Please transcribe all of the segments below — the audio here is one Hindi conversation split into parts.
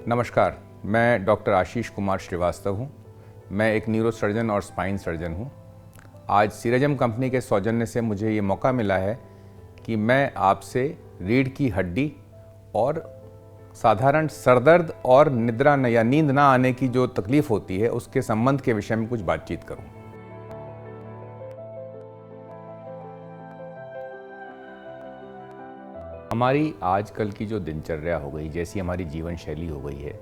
नमस्कार, मैं डॉक्टर आशीष कुमार श्रीवास्तव हूँ। मैं एक न्यूरोसर्जन और स्पाइन सर्जन हूँ। आज सीरजम कंपनी के सौजन्य से मुझे ये मौका मिला है कि मैं आपसे रीढ़ की हड्डी और साधारण सरदर्द और निद्रा या नींद ना आने की जो तकलीफ होती है उसके संबंध के विषय में कुछ बातचीत करूँ। हमारी आजकल की जो दिनचर्या हो गई, जैसी हमारी जीवन शैली हो गई है,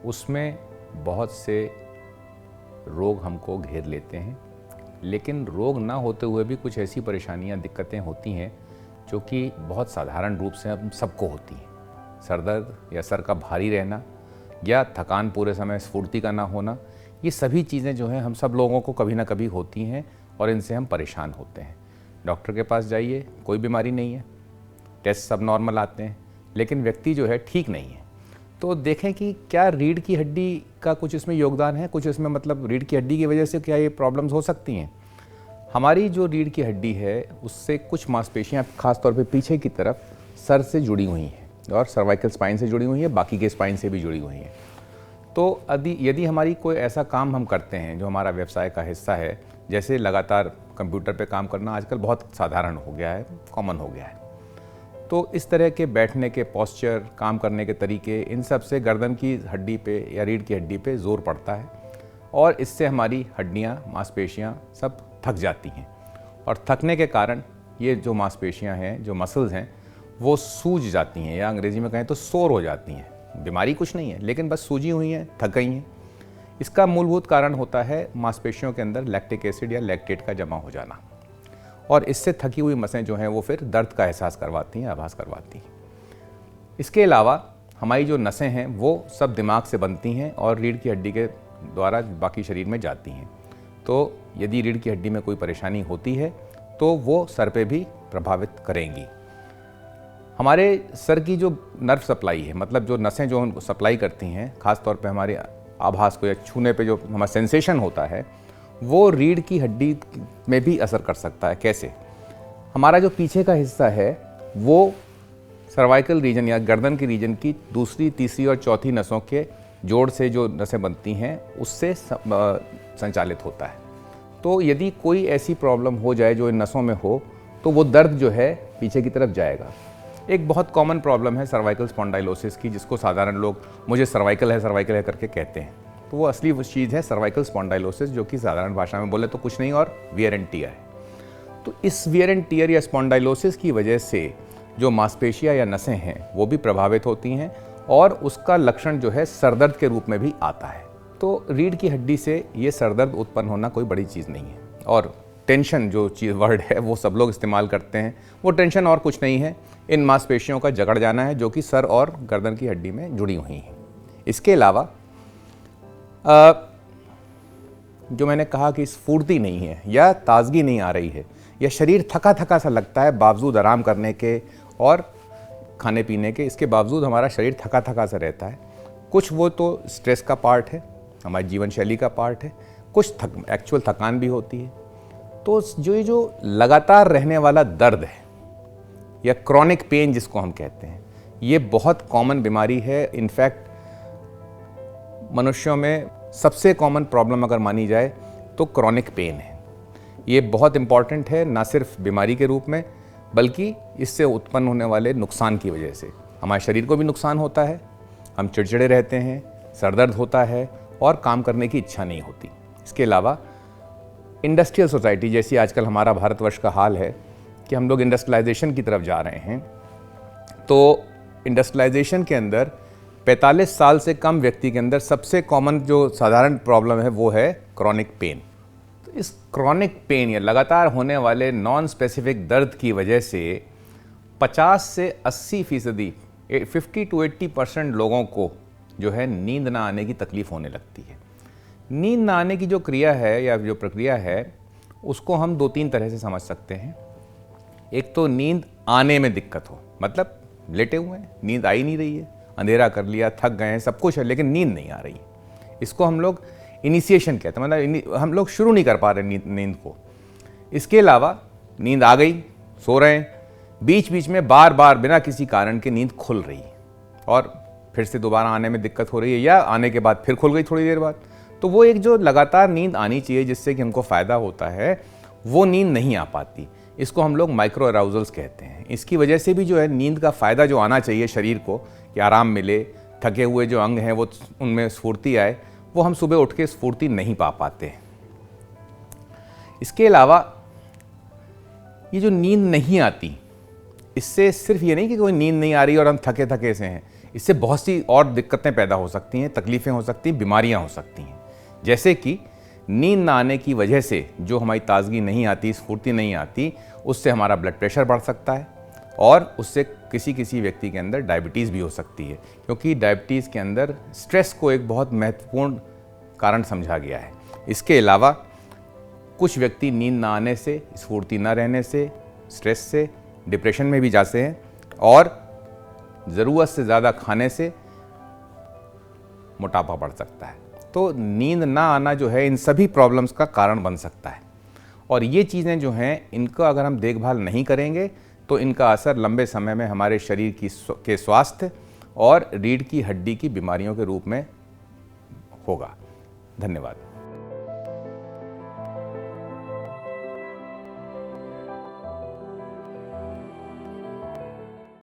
उसमें बहुत से रोग हमको घेर लेते हैं। लेकिन रोग ना होते हुए भी कुछ ऐसी परेशानियां, दिक्कतें होती हैं जो कि बहुत साधारण रूप से हम सबको होती हैं। सर दर्द या सर का भारी रहना या थकान, पूरे समय स्फूर्ति का ना होना, ये सभी चीज़ें जो हैं हम सब लोगों को कभी ना कभी होती हैं और इनसे हम परेशान होते हैं। डॉक्टर के पास जाइए, कोई बीमारी नहीं है, टेस्ट सब नॉर्मल आते हैं, लेकिन व्यक्ति जो है ठीक नहीं है। तो देखें कि क्या रीढ़ की हड्डी का कुछ इसमें योगदान है, कुछ इसमें मतलब रीढ़ की हड्डी की वजह से क्या ये प्रॉब्लम्स हो सकती हैं। हमारी जो रीढ़ की हड्डी है उससे कुछ मांसपेशियां खासतौर पे पीछे की तरफ सर से जुड़ी हुई हैं और सर्वाइकल स्पाइन से जुड़ी हुई है, बाकी के स्पाइन से भी जुड़ी हुई हैं। तो यदि हमारी कोई ऐसा काम हम करते हैं जो हमारा व्यवसाय का हिस्सा है, जैसे लगातार कंप्यूटर पे काम करना आजकल बहुत साधारण हो गया है, कॉमन हो गया है, तो इस तरह के बैठने के पोस्चर, काम करने के तरीके, इन सब से गर्दन की हड्डी पे या रीढ़ की हड्डी पे जोर पड़ता है और इससे हमारी हड्डियाँ, मांसपेशियाँ सब थक जाती हैं। और थकने के कारण ये जो मांसपेशियाँ हैं, जो मसल्स हैं, वो सूज जाती हैं या अंग्रेजी में कहें तो सोर हो जाती हैं। बीमारी कुछ नहीं है, लेकिन बस सूजी हुई हैं, थक गई हैं। इसका मूलभूत कारण होता है मांसपेशियों के अंदर लैक्टिक एसिड या लैक्टेट का जमा हो जाना, और इससे थकी हुई मसें जो हैं वो फिर दर्द का एहसास करवाती हैं, आभास करवाती हैं। इसके अलावा हमारी जो नसें हैं वो सब दिमाग से बनती हैं और रीढ़ की हड्डी के द्वारा बाकी शरीर में जाती हैं। तो यदि रीढ़ की हड्डी में कोई परेशानी होती है तो वो सर पे भी प्रभावित करेंगी। हमारे सर की जो नर्व सप्लाई है, मतलब जो नसें जो उनको सप्लाई करती हैं, खासतौर पे हमारे आभास को या छूने पे जो हमारा सेंसेशन होता है, वो रीढ़ की हड्डी में भी असर कर सकता है। कैसे? हमारा जो पीछे का हिस्सा है वो सर्वाइकल रीजन या गर्दन के रीजन की दूसरी, तीसरी और चौथी नसों के जोड़ से जो नसें बनती हैं उससे संचालित होता है। तो यदि कोई ऐसी प्रॉब्लम हो जाए जो इन नसों में हो तो वो दर्द जो है पीछे की तरफ जाएगा। एक बहुत कॉमन प्रॉब्लम है सर्वाइकल स्पॉन्डाइलोसिस की, जिसको साधारण लोग मुझे सर्वाइकल है करके कहते हैं। तो वो असली वो चीज़ है सर्वाइकल स्पॉन्डाइलोसिस, जो कि साधारण भाषा में बोले तो कुछ नहीं और वियर एंड टियर है। तो इस वियर एंड टियर या स्पॉन्डाइलोसिस की वजह से जो मांसपेशियां या नसें हैं वो भी प्रभावित होती हैं और उसका लक्षण जो है सरदर्द के रूप में भी आता है। तो रीढ़ की हड्डी से ये सरदर्द उत्पन्न होना कोई बड़ी चीज़ नहीं है। और टेंशन जो चीज़ वर्ड है वो सब लोग इस्तेमाल करते हैं, वो टेंशन और कुछ नहीं है, इन मांसपेशियों का जकड़ जाना है जो कि सर और गर्दन की हड्डी में जुड़ी हुई हैं। इसके अलावा जो मैंने कहा कि स्फूर्ति नहीं है या ताजगी नहीं आ रही है या शरीर थका थका सा लगता है बावजूद आराम करने के और खाने पीने के, इसके बावजूद हमारा शरीर थका थका सा रहता है। कुछ वो तो स्ट्रेस का पार्ट है, हमारी जीवन शैली का पार्ट है, कुछ एक्चुअल थकान भी होती है। तो जो लगातार रहने वाला दर्द है या क्रॉनिक पेन जिसको हम कहते हैं, ये बहुत कॉमन बीमारी है। इनफैक्ट मनुष्यों में सबसे कॉमन प्रॉब्लम अगर मानी जाए तो क्रॉनिक पेन है। ये बहुत इंपॉर्टेंट है, ना सिर्फ बीमारी के रूप में बल्कि इससे उत्पन्न होने वाले नुकसान की वजह से हमारे शरीर को भी नुकसान होता है, हम चिड़चिड़े रहते हैं, सरदर्द होता है और काम करने की इच्छा नहीं होती। इसके अलावा इंडस्ट्रियल सोसाइटी जैसी आजकल हमारा भारतवर्ष का हाल है कि हम लोग इंडस्ट्रियलाइजेशन की तरफ जा रहे हैं। तो इंडस्ट्रियलाइजेशन के अंदर 45 साल से कम व्यक्ति के अंदर सबसे कॉमन जो साधारण प्रॉब्लम है वो है क्रॉनिक पेन। तो इस क्रॉनिक पेन या लगातार होने वाले नॉन स्पेसिफिक दर्द की वजह से 50 से 80%, 50 to 80% लोगों को जो है नींद ना आने की तकलीफ होने लगती है। नींद ना आने की जो क्रिया है या जो प्रक्रिया है उसको हम 2-3 तरह से समझ सकते हैं। एक तो नींद आने में दिक्कत हो, मतलब लेटे हुए हैं, नींद आ ही नहीं रही है, अंधेरा कर लिया, थक गए हैं, सब कुछ है लेकिन नींद नहीं आ रही। इसको हम लोग इनिशिएशन कहते हैं, मतलब हम लोग शुरू नहीं कर पा रहे नींद को। इसके अलावा नींद आ गई, सो रहे हैं, बीच बीच में बार बार बिना किसी कारण के नींद खुल रही है और फिर से दोबारा आने में दिक्कत हो रही है, या आने के बाद फिर खुल गई थोड़ी देर बाद, तो वो एक जो लगातार नींद आनी चाहिए जिससे कि हमको फ़ायदा होता है, वो नींद नहीं आ पाती। इसको हम लोग माइक्रो अराउजल्स कहते हैं। इसकी वजह से भी जो है नींद का फ़ायदा जो आना चाहिए शरीर को, कि आराम मिले, थके हुए जो अंग हैं वो उनमें स्फूर्ति आए, वो हम सुबह उठ के स्फूर्ति नहीं पा पाते। इसके अलावा ये जो नींद नहीं आती, इससे सिर्फ ये नहीं कि कोई नींद नहीं आ रही और हम थके थके से हैं, इससे बहुत सी और दिक्कतें पैदा हो सकती हैं, तकलीफ़ें हो सकती हैं, बीमारियां हो सकती हैं। जैसे कि नींद ना आने की वजह से जो हमारी ताजगी नहीं आती, स्फूर्ति नहीं आती, उससे हमारा ब्लड प्रेशर बढ़ सकता है और उससे किसी किसी व्यक्ति के अंदर डायबिटीज़ भी हो सकती है, क्योंकि डायबिटीज़ के अंदर स्ट्रेस को एक बहुत महत्वपूर्ण कारण समझा गया है। इसके अलावा कुछ व्यक्ति नींद ना आने से, स्फूर्ति ना रहने से, स्ट्रेस से डिप्रेशन में भी जाते हैं और ज़रूरत से ज़्यादा खाने से मोटापा बढ़ सकता है। तो नींद ना आना जो है इन सभी प्रॉब्लम्स का कारण बन सकता है, और ये चीज़ें जो हैं इनको अगर हम देखभाल नहीं करेंगे तो इनका असर लंबे समय में हमारे शरीर के स्वास्थ्य और रीढ़ की हड्डी की बीमारियों के रूप में होगा। धन्यवाद।